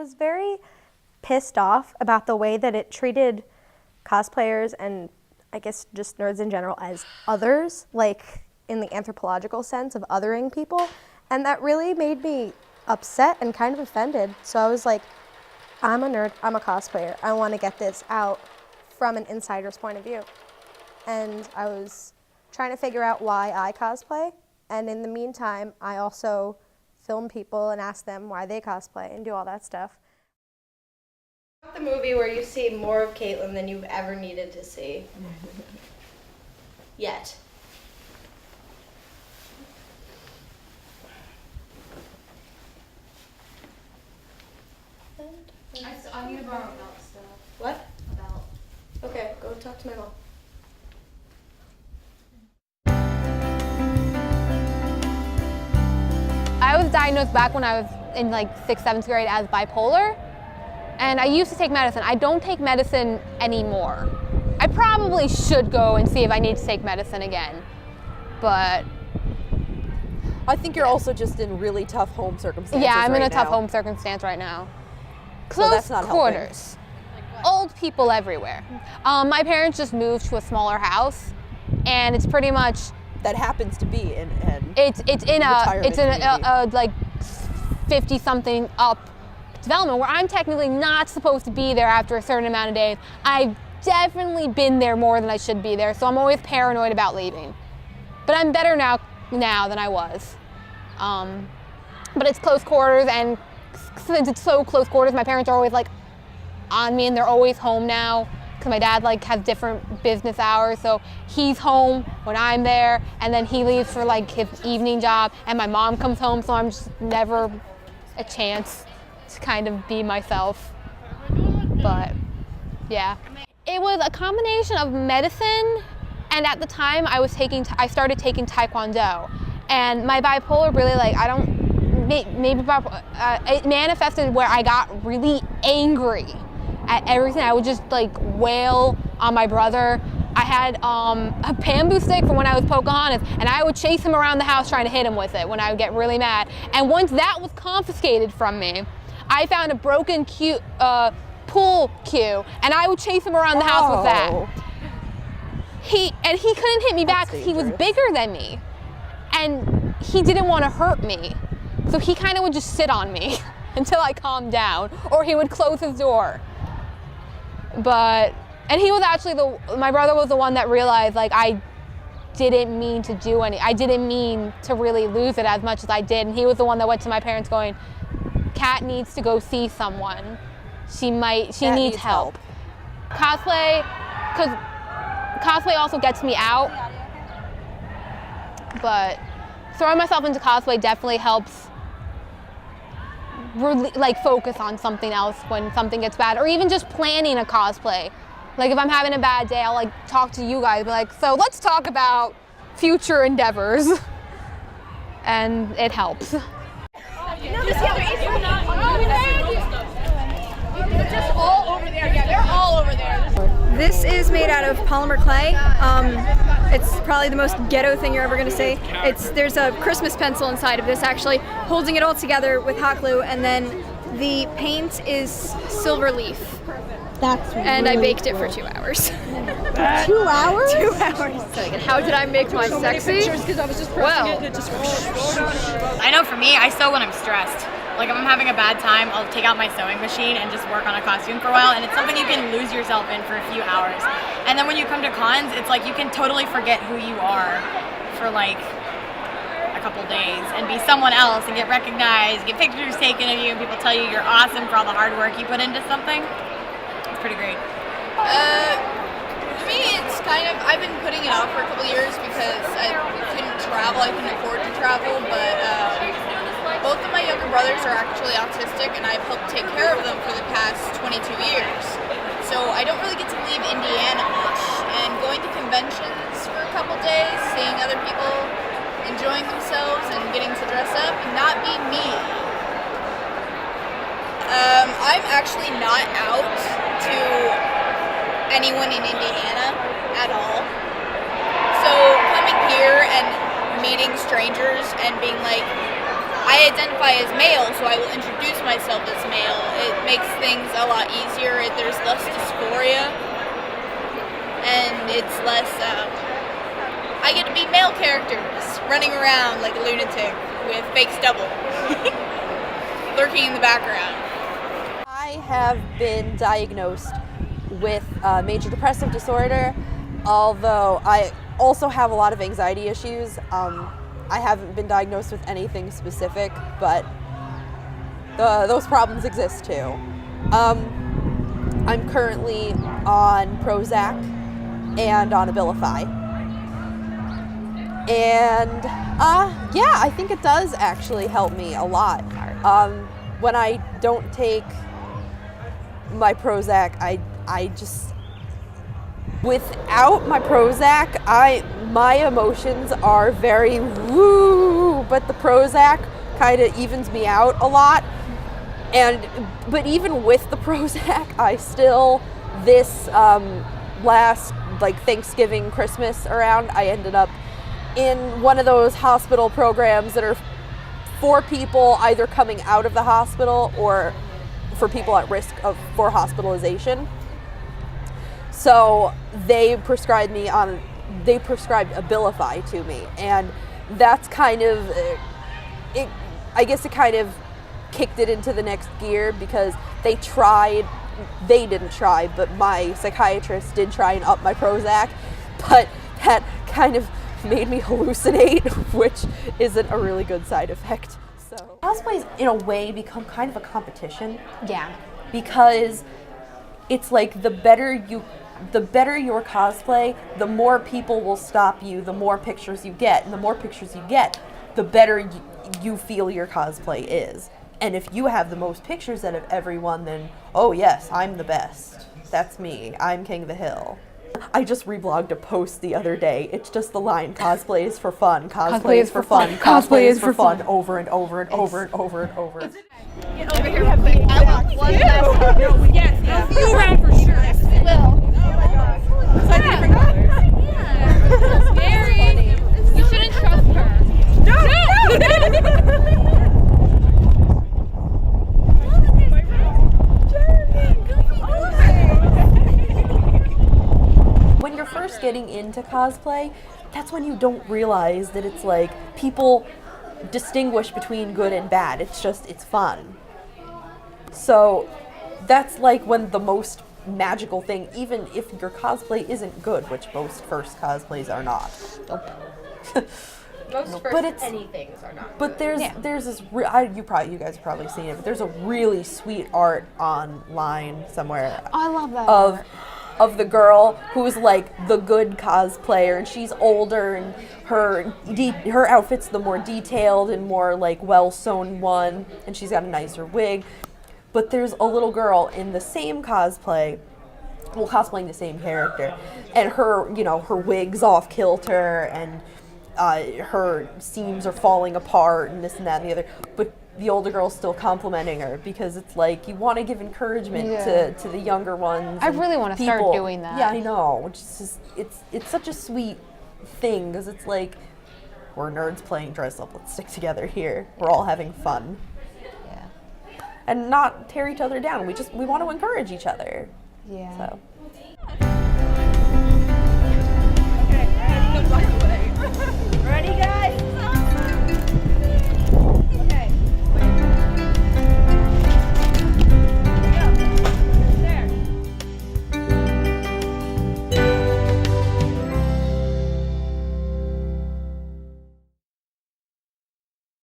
was very pissed off about the way that it treated cosplayers and I guess just nerds in general as others, like in the anthropological sense of othering people. And that really made me upset and kind of offended. So I was like, I'm a nerd, I'm a cosplayer. I want to get this out from an insider's point of view. And I was trying to figure out why I cosplay. And in the meantime, I also film people and ask them why they cosplay and do all that stuff. The movie where you see more of Caitlin than you've ever needed to see. Yet. I need to borrow a belt stuff. What? A belt. Okay, go talk to my mom. I was diagnosed back when I was in like 6th, 7th grade as bipolar, and I used to take medicine. I don't take medicine anymore. I probably should go and see if I need to take medicine again, but I think you're also just in really tough home circumstances. Yeah, I'm in a tough now. home circumstance right now. So Close that's not quarters. Old people everywhere. My parents just moved to a smaller house, and it's pretty much that happens to be in it's in a like 50-something up development where I'm technically not supposed to be there after a certain amount of days. I've definitely been there more than I should be there, so I'm always paranoid about leaving. But I'm better now than I was. But it's close quarters, and since it's so close quarters, my parents are always like on me, and they're always home now because my dad like has different business hours, so he's home when I'm there, and then he leaves for like his evening job, and my mom comes home, so I'm just never a chance to kind of be myself. But yeah, it was a combination of medicine, and at the time I started taking Taekwondo, and my bipolar really it manifested where I got really angry at everything. I would just like wail on my brother. I had a bamboo stick from when I was Pocahontas, and I would chase him around the house trying to hit him with it when I would get really mad. And once that was confiscated from me, I found a broken pool cue, and I would chase him around the house with that. He couldn't hit me back because he was bigger than me, and he didn't want to hurt me. So he kind of would just sit on me until I calmed down, or he would close his door. And he was actually my brother was the one that realized like I didn't mean to do I didn't mean to really lose it as much as I did. And he was the one that went to my parents going, Kat needs to go see someone. She needs help. Cosplay, because cosplay also gets me out. But throwing myself into cosplay definitely helps like focus on something else when something gets bad, or even just planning a cosplay. Like if I'm having a bad day, I'll like talk to you guys, be like, so let's talk about future endeavors. And it helps. They're just all over there. Yeah, they're all over there. This is made out of polymer clay. It's probably the most ghetto thing you're ever going to see. There's a Christmas pencil inside of this, actually, holding it all together with hot glue, and then the paint is silver leaf. And I baked it for 2 hours. 2 hours? 2 hours. And how did I make mine sexy? Well, I know for me, I sew when I'm stressed. Like if I'm having a bad time, I'll take out my sewing machine and just work on a costume for a while, and it's something you can lose yourself in for a few hours. And then when you come to cons, it's like you can totally forget who you are for like a couple days and be someone else and get recognized, get pictures taken of you, and people tell you you're awesome for all the hard work you put into something. It's pretty great. For me, it's kind of, I've been putting it off for a couple years because I couldn't travel, I couldn't afford to travel, but both of my younger brothers are actually autistic, and I've helped take care of them for the past 22 years. So I don't really get to leave Indiana much, and going to conventions for a couple days, seeing other people enjoying themselves and getting to dress up and not be me. I'm actually not out to anyone in Indiana at all. So coming here and meeting strangers and being like, I identify as male, so I will introduce myself as male. It makes things a lot easier. There's less dysphoria, and it's less. I get to be male characters running around like a lunatic with fake stubble, lurking in the background. I have been diagnosed with major depressive disorder, although I also have a lot of anxiety issues. I haven't been diagnosed with anything specific, but those problems exist too. I'm currently on Prozac and on Abilify. And yeah, I think it does actually help me a lot. When I don't take my Prozac, I just, without my Prozac, my emotions are very woo, but the Prozac kind of evens me out a lot. But even with the Prozac, I still, this last like Thanksgiving, Christmas around, I ended up in one of those hospital programs that are for people either coming out of the hospital or for people at risk for hospitalization. So they prescribed Abilify to me, and that's kind of it. I guess it kind of kicked it into the next gear because they didn't try, but my psychiatrist did try and up my Prozac, but that kind of made me hallucinate, which isn't a really good side effect. So cosplays in a way become kind of a competition. Yeah. Because it's like the better your cosplay, the more people will stop you, the more pictures you get, and the more pictures you get, the better you feel your cosplay is. And if you have the most pictures out of everyone, then oh yes, I'm the best. That's me. I'm King of the Hill. I just reblogged a post the other day. It's just the line, cosplay is for fun, cosplay is for fun, cosplay is for fun, over and over and over and over and over. Get over here. I want one last one. Yes, you ran for sure. Yes, we will. Slightly different colors. Yeah. Mary, you shouldn't trust her. No! When you're first getting into cosplay, that's when you don't realize that it's like people distinguish between good and bad. It's fun. So that's like when the most magical thing, even if your cosplay isn't good, which most first cosplays are not. Most first anythings are not. But there's this you guys have probably seen it, but there's a really sweet art online somewhere. I love that of the girl who's like the good cosplayer, and she's older, and her outfit's the more detailed and more like well sewn one, and she's got a nicer wig. But there's a little girl in the same cosplay, cosplaying the same character, and her wig's off kilter, and her seams are falling apart, and this and that and the other. But the older girl's still complimenting her because it's like you want to give encouragement to the younger ones. I really want to start doing that. Yeah, I know. Which is just, it's such a sweet thing because it's like we're nerds playing dress up. Let's stick together here. We're all having fun. Yeah. And not tear each other down. We want to encourage each other. Yeah. So.